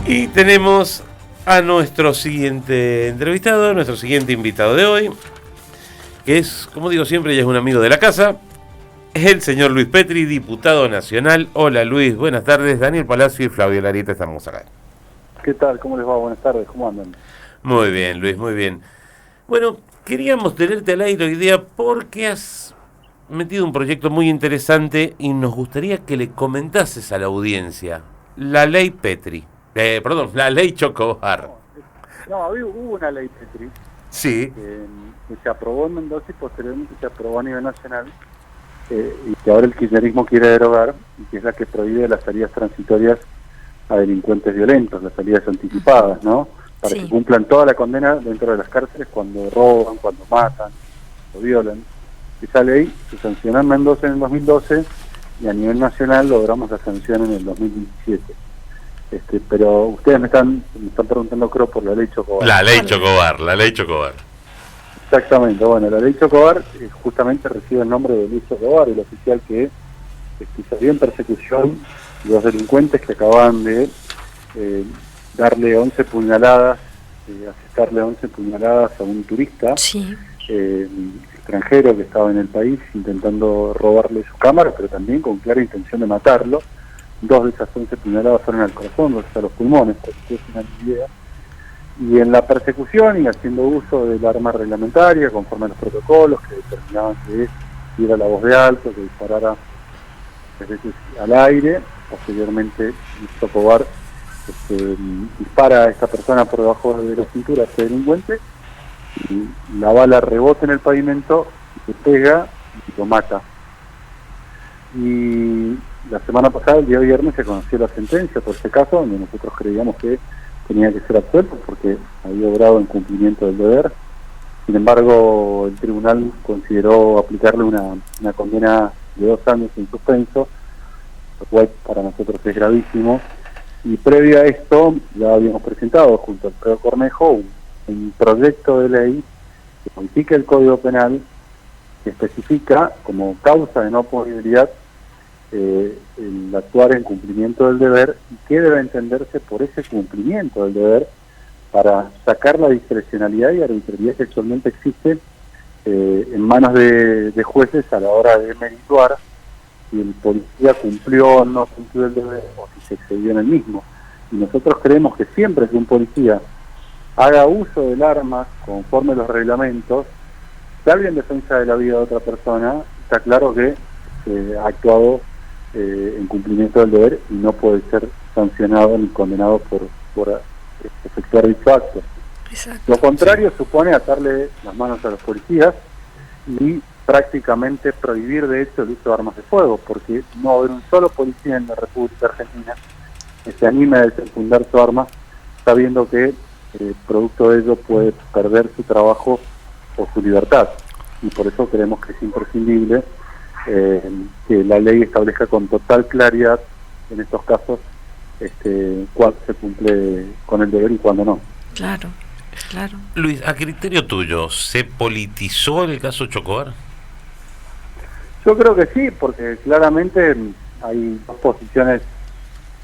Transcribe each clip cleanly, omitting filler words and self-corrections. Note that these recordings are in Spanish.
Y tenemos a nuestro siguiente entrevistado, nuestro siguiente invitado de hoy, que es, como digo siempre, ya es un amigo de la casa, es el señor Luis Petri, diputado nacional. Hola Luis, buenas tardes. Daniel Palacio y Flavio Larita estamos acá. ¿Qué tal? ¿Cómo les va? Buenas tardes, ¿cómo andan? Muy bien, Luis, muy bien. Bueno, queríamos tenerte al aire hoy día porque has metido un proyecto muy interesante y nos gustaría que le comentases a la audiencia la ley Petri. La ley Chocobar. Hubo una ley Petri Sí. que se aprobó en Mendoza y posteriormente se aprobó a nivel nacional y que ahora el kirchnerismo quiere derogar, y que es la que prohíbe las salidas transitorias a delincuentes violentos, las salidas anticipadas, ¿no? Para que cumplan toda la condena dentro de las cárceles cuando roban, cuando matan o violan. Esa ley se sancionó en Mendoza en el 2012 y a nivel nacional logramos la sanción en el 2017. Pero ustedes me están preguntando, creo, por la ley Chocobar. La ley Chocobar. Exactamente, bueno, la ley Chocobar justamente recibe el nombre de Luis Chocobar, el oficial que salió en persecución de los delincuentes que acababan de darle 11 puñaladas, asestarle 11 puñaladas a un turista extranjero que estaba en el país intentando robarle su cámara, pero también con clara intención de matarlo. 2 de esas 11 puñaladas fueron al corazón, 2 a los pulmones, por si es una idea. Y en la persecución y haciendo uso del arma reglamentaria, conforme a los protocolos que determinaban que diera la voz de alto, que disparara 3 veces al aire, posteriormente Chocobar dispara a esta persona por debajo de la cintura, a este delincuente, y la bala rebota en el pavimento, y se pega y lo mata. Y la semana pasada, el día viernes, se conoció la sentencia por este caso, donde nosotros creíamos que tenía que ser absuelto porque había obrado en cumplimiento del deber. Sin embargo, el tribunal consideró aplicarle una condena de 2 años en suspenso, lo cual para nosotros es gravísimo. Y previo a esto, ya habíamos presentado junto al Alfredo Cornejo un proyecto de ley que modifica el Código Penal, que especifica como causa de no punibilidad el actuar en cumplimiento del deber, y que debe entenderse por ese cumplimiento del deber para sacar la discrecionalidad y arbitrariedad que actualmente existe en manos de jueces a la hora de merituar si el policía cumplió o no cumplió el deber, o si se excedió en el mismo. Y nosotros creemos que siempre que un policía haga uso del arma conforme los reglamentos, salga en defensa de la vida de otra persona, está claro que ha actuado en cumplimiento del deber y no puede ser sancionado ni condenado por efectuar dicho acto. Exacto. Lo contrario supone atarle las manos a los policías y prácticamente prohibir de hecho el uso de armas de fuego, porque no va a haber un solo policía en la República Argentina que se anime a desenfundar su arma sabiendo que producto de ello puede perder su trabajo o su libertad. Y por eso creemos que es imprescindible que la ley establezca con total claridad en estos casos cuándo se cumple con el deber y cuándo no. Claro, claro. Luis, a criterio tuyo, ¿se politizó el caso Chocobar? Yo creo que sí, porque claramente hay 2 posiciones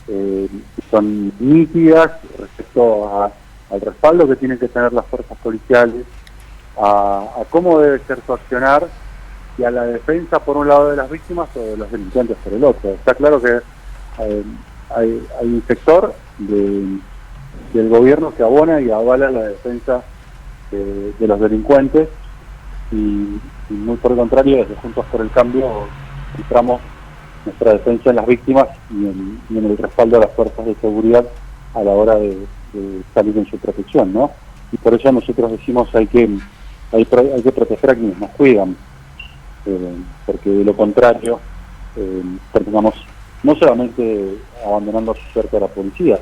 que son nítidas respecto al respaldo que tienen que tener las fuerzas policiales, a cómo debe ser su accionar, y a la defensa por un lado de las víctimas o de los delincuentes por el otro. Está claro que hay un sector del gobierno que abona y avala la defensa de los delincuentes, y muy por el contrario, desde Juntos por el Cambio centramos nuestra defensa en las víctimas y en el respaldo a las fuerzas de seguridad a la hora de salir en su protección, ¿no? Y por eso nosotros decimos hay que proteger a quienes nos cuidan, porque de lo contrario terminamos no solamente abandonando a su suerte a la policía,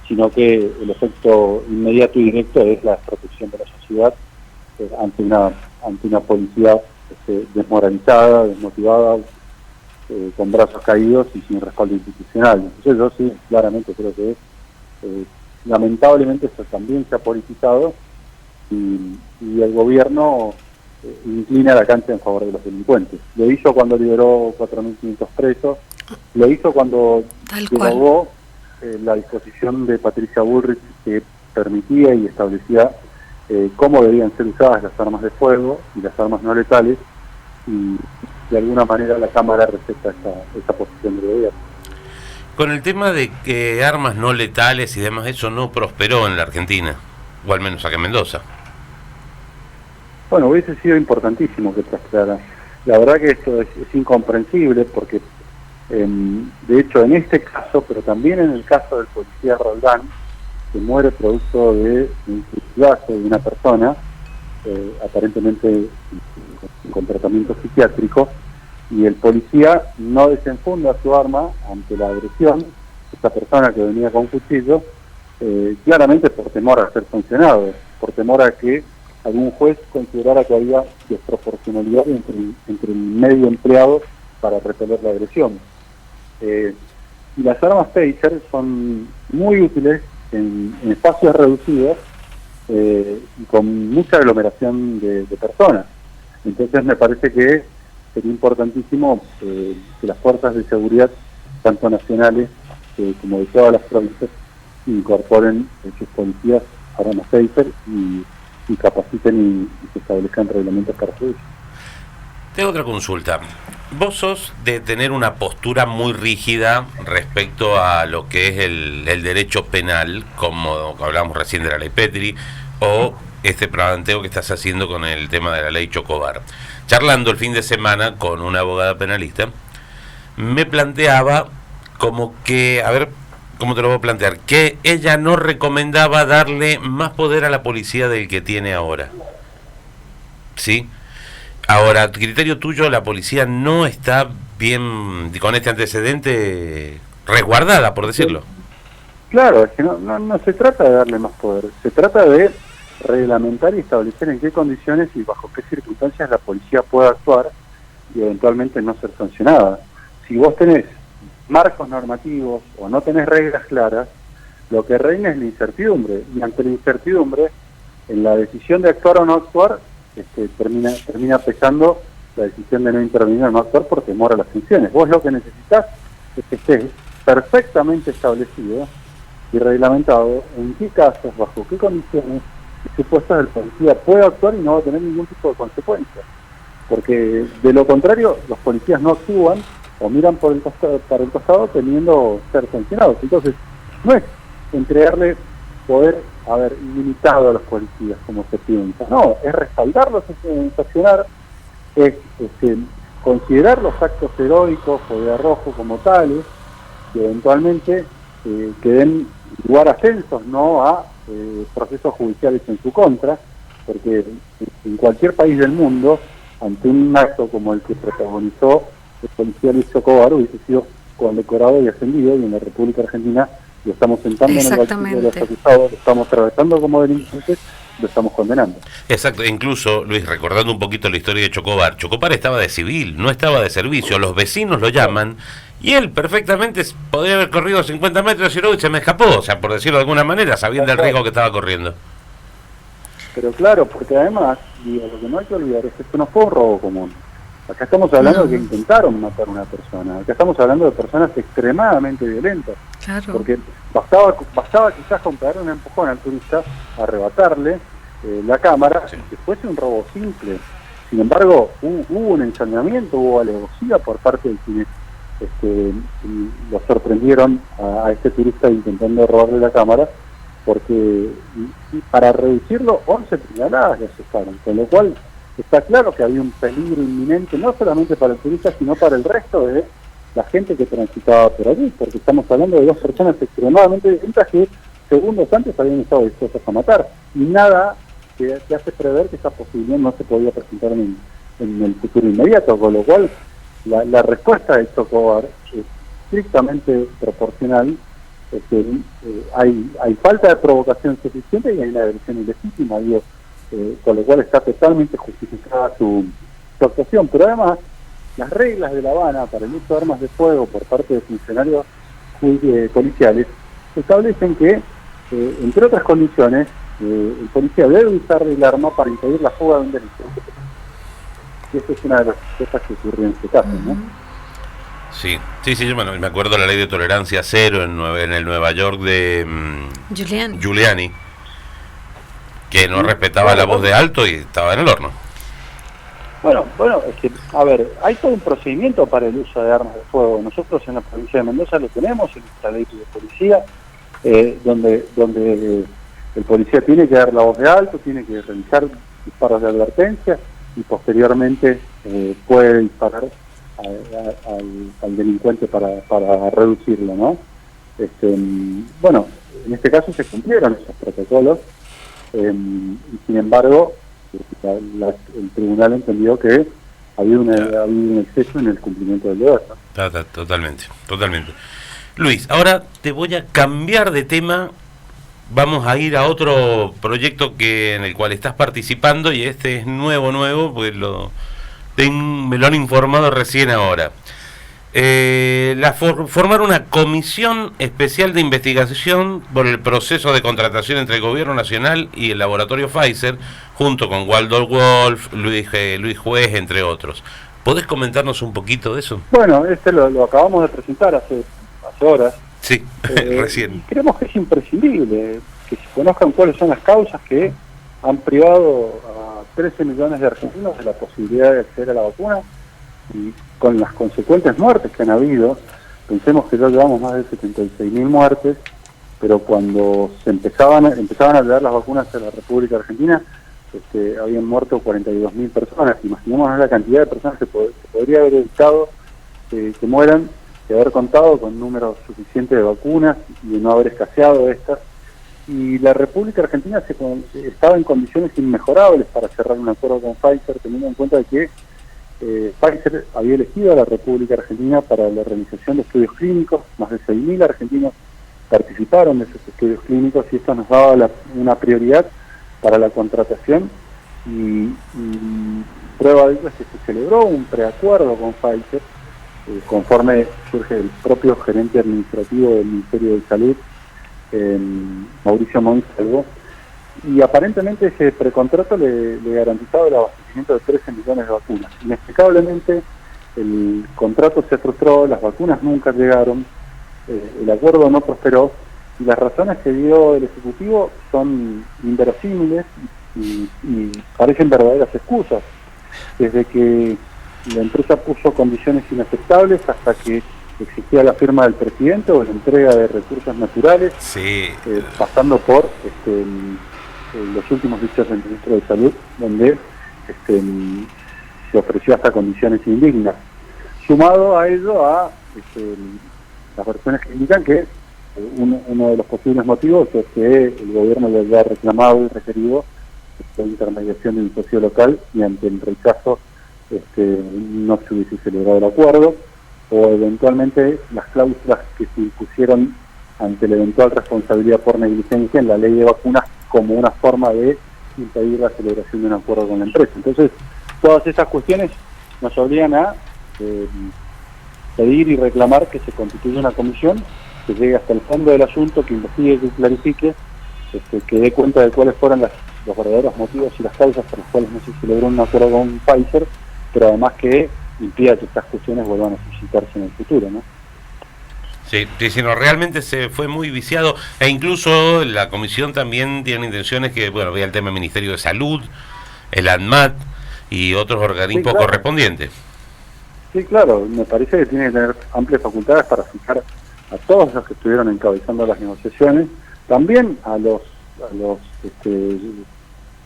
sino que el efecto inmediato y directo es la protección de la sociedad ante una policía desmoralizada, desmotivada, con brazos caídos y sin respaldo institucional. Entonces yo sí, claramente creo que lamentablemente esto también se ha politizado y el gobierno inclina la cancha en favor de los delincuentes. Lo hizo cuando liberó 4.500 presos, lo hizo cuando derogó la disposición de Patricia Bullrich que permitía y establecía cómo debían ser usadas las armas de fuego y las armas no letales, y de alguna manera la Cámara respeta esa posición del gobierno. Con el tema de que armas no letales y demás, eso no prosperó en la Argentina, o al menos acá en Mendoza. Bueno, hubiese sido importantísimo que prosperara. La verdad que esto es incomprensible porque, de hecho, en este caso, pero también en el caso del policía Roldán, que muere producto de un suicidazo de una persona, aparentemente con tratamiento psiquiátrico, y el policía no desenfunda su arma ante la agresión, esta persona que venía con cuchillo, claramente por temor a ser sancionado, por temor a que algún juez considerara que había desproporcionalidad entre el medio empleado para repeler la agresión. Y las armas taser son muy útiles en espacios reducidos y con mucha aglomeración de personas. Entonces me parece que sería importantísimo que las fuerzas de seguridad, tanto nacionales como de todas las provincias, incorporen sus policías a armas taser y capaciten y se establezcan reglamentos para su uso. Tengo otra consulta. Vos sos de tener una postura muy rígida respecto a lo que es el derecho penal, como hablábamos recién de la ley Petri, o este planteo que estás haciendo con el tema de la ley Chocobar. Charlando el fin de semana con una abogada penalista, me planteaba como que, a ver, ¿cómo te lo voy a plantear? Que ella no recomendaba darle más poder a la policía del que tiene ahora. ¿Sí? Ahora, a criterio tuyo, la policía no está bien, con este antecedente, resguardada, por decirlo. Claro, es que no se trata de darle más poder, se trata de reglamentar y establecer en qué condiciones y bajo qué circunstancias la policía puede actuar y eventualmente no ser sancionada. Si vos tenés marcos normativos o no tenés reglas claras, lo que reina es la incertidumbre, y ante la incertidumbre, en la decisión de actuar o no actuar, termina pesando la decisión de no intervenir o no actuar por temor a las sanciones. Vos lo que necesitas es que esté perfectamente establecido y reglamentado en qué casos, bajo qué condiciones y supuestas el policía puede actuar y no va a tener ningún tipo de consecuencias. Porque de lo contrario, los policías no actúan o miran para el costado temiendo ser sancionados. Entonces, no es entregarle poder ilimitado a los policías, como se piensa. No, es respaldarlos en sancionar, es considerar los actos heroicos o de arrojo como tales, que eventualmente que den lugar a censos, no a procesos judiciales en su contra, porque en cualquier país del mundo, ante un acto como el que protagonizó el policía Luis Chocobar, hubiese sido condecorado y ascendido, y en la República Argentina lo estamos sentando en el banquillo de los acusados, lo estamos tratando como delincuentes, lo estamos condenando. Exacto, incluso, Luis, recordando un poquito la historia de Chocobar, Chocobar estaba de civil, no estaba de servicio, los vecinos lo llaman, y él perfectamente podría haber corrido 50 metros y se me escapó, o sea, por decirlo de alguna manera, sabiendo el riesgo que estaba corriendo. Pero claro, porque además, lo que no hay que olvidar es que esto no fue un robo común. Acá estamos hablando de que intentaron matar a una persona. Acá estamos hablando de personas extremadamente violentas. Claro. Porque bastaba quizás con pegarle un empujón al turista, arrebatarle la cámara, sí, que fuese un robo simple. Sin embargo, hubo un ensañamiento, hubo alevosía por parte de quienes lo sorprendieron a este turista intentando robarle la cámara, porque para reducirlo 11 puñaladas le asestaron, con lo cual está claro que había un peligro inminente, no solamente para el turista, sino para el resto de la gente que transitaba por allí, porque estamos hablando de dos personas extremadamente violentas que segundos antes habían estado dispuestas a matar, y nada que hace prever que esa posibilidad no se podía presentar en el futuro inmediato, con lo cual la respuesta de Chocobar es estrictamente proporcional. Hay falta de provocación suficiente y hay una agresión ilegítima, con lo cual está totalmente justificada su actuación. Pero además, las reglas de La Habana para el uso de armas de fuego por parte de funcionarios policiales establecen que, entre otras condiciones, el policía debe usar el arma para impedir la fuga de un delincuente. Y esa es una de las cosas que ocurrió en este caso, ¿no? Sí, sí, sí, yo me acuerdo de la ley de tolerancia cero en el Nueva York de Giuliani, que no respetaba la voz de alto y estaba en el horno. Bueno, es que, a ver, hay todo un procedimiento para el uso de armas de fuego. Nosotros en la provincia de Mendoza lo tenemos, en nuestra ley de policía, donde el policía tiene que dar la voz de alto, tiene que realizar disparos de advertencia y posteriormente puede disparar al delincuente para reducirlo, ¿no? Bueno, en este caso se cumplieron esos protocolos y sin embargo el tribunal entendió que había un exceso en el cumplimiento del deber, ¿no? Totalmente. Luis, ahora te voy a cambiar de tema. Vamos a ir a otro proyecto en el cual estás participando, y este es nuevo, pues me lo han informado recién ahora. Formar una comisión especial de investigación por el proceso de contratación entre el gobierno nacional y el laboratorio Pfizer, junto con Waldo Wolf, Luis Juez, entre otros. ¿Podés comentarnos un poquito de eso? Bueno, lo acabamos de presentar hace horas. Sí, recién. Y creemos que es imprescindible que se conozcan cuáles son las causas que han privado a 13 millones de argentinos de la posibilidad de acceder a la vacuna, y con las consecuentes muertes que han habido. Pensemos que ya llevamos más de 76.000 muertes, pero cuando se empezaban a llegar las vacunas a la República Argentina, habían muerto 42.000 personas. Imaginémonos la cantidad de personas que podría haber evitado que mueran, de haber contado con números suficientes de vacunas y de no haber escaseado estas. Y la República Argentina estaba en condiciones inmejorables para cerrar un acuerdo con Pfizer, teniendo en cuenta de que Pfizer había elegido a la República Argentina para la realización de estudios clínicos. Más de 6.000 argentinos participaron de esos estudios clínicos y esto nos daba una prioridad para la contratación, y prueba de ello es que se celebró un preacuerdo con Pfizer, conforme surge el propio gerente administrativo del Ministerio de Salud, Mauricio Monsalvo, y aparentemente ese precontrato le garantizaba el abastecimiento de 13 millones de vacunas. Inexplicablemente el contrato se frustró, las vacunas nunca llegaron, el acuerdo no prosperó, y las razones que dio el Ejecutivo son inverosímiles y parecen verdaderas excusas. Desde que la empresa puso condiciones inaceptables hasta que existía la firma del presidente o la entrega de recursos naturales, sí. Pasando por los últimos dichos del ministro de Salud, donde se ofreció hasta condiciones indignas. Sumado a ello a las versiones que indican que uno de los posibles motivos es que el gobierno le haya reclamado y requerido la intermediación de un socio local, y ante el rechazo no se hubiese celebrado el acuerdo, o eventualmente las cláusulas que se impusieron ante la eventual responsabilidad por negligencia en la ley de vacunas como una forma de impedir la celebración de un acuerdo con la empresa. Entonces, todas estas cuestiones nos obligan a pedir y reclamar que se constituya una comisión que llegue hasta el fondo del asunto, que investigue, que clarifique, que dé cuenta de cuáles fueron los verdaderos motivos y las causas por las cuales no se celebró un acuerdo con Pfizer, pero además que impida que estas cuestiones vuelvan a suscitarse en el futuro, ¿no? Sí, no, realmente se fue muy viciado, e incluso la comisión también tiene intenciones que, bueno, vea el tema del Ministerio de Salud, el ANMAT y otros organismos, sí, claro, correspondientes. Sí, claro, me parece que tiene que tener amplias facultades para fijar a todos los que estuvieron encabezando las negociaciones, también a los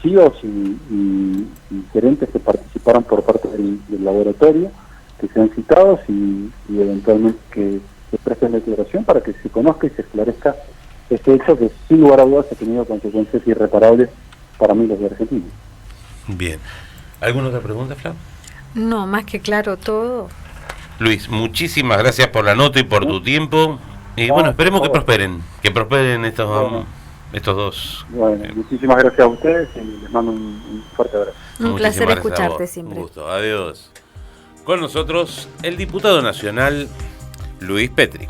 CEOs y gerentes que participaron por parte del laboratorio, que sean citados y eventualmente que se presten declaración para que se conozca y se esclarezca este hecho que sin lugar a dudas ha tenido consecuencias irreparables para miles de argentinos. Bien. ¿Alguna otra pregunta, Flav? No, más que claro todo. Luis, muchísimas gracias por la nota y por tu tiempo. Y bueno, esperemos que prosperen estos dos. Bueno, muchísimas gracias a ustedes y les mando un fuerte abrazo. Un placer escucharte siempre. Un gusto, adiós. Con nosotros el diputado nacional Luis Petri.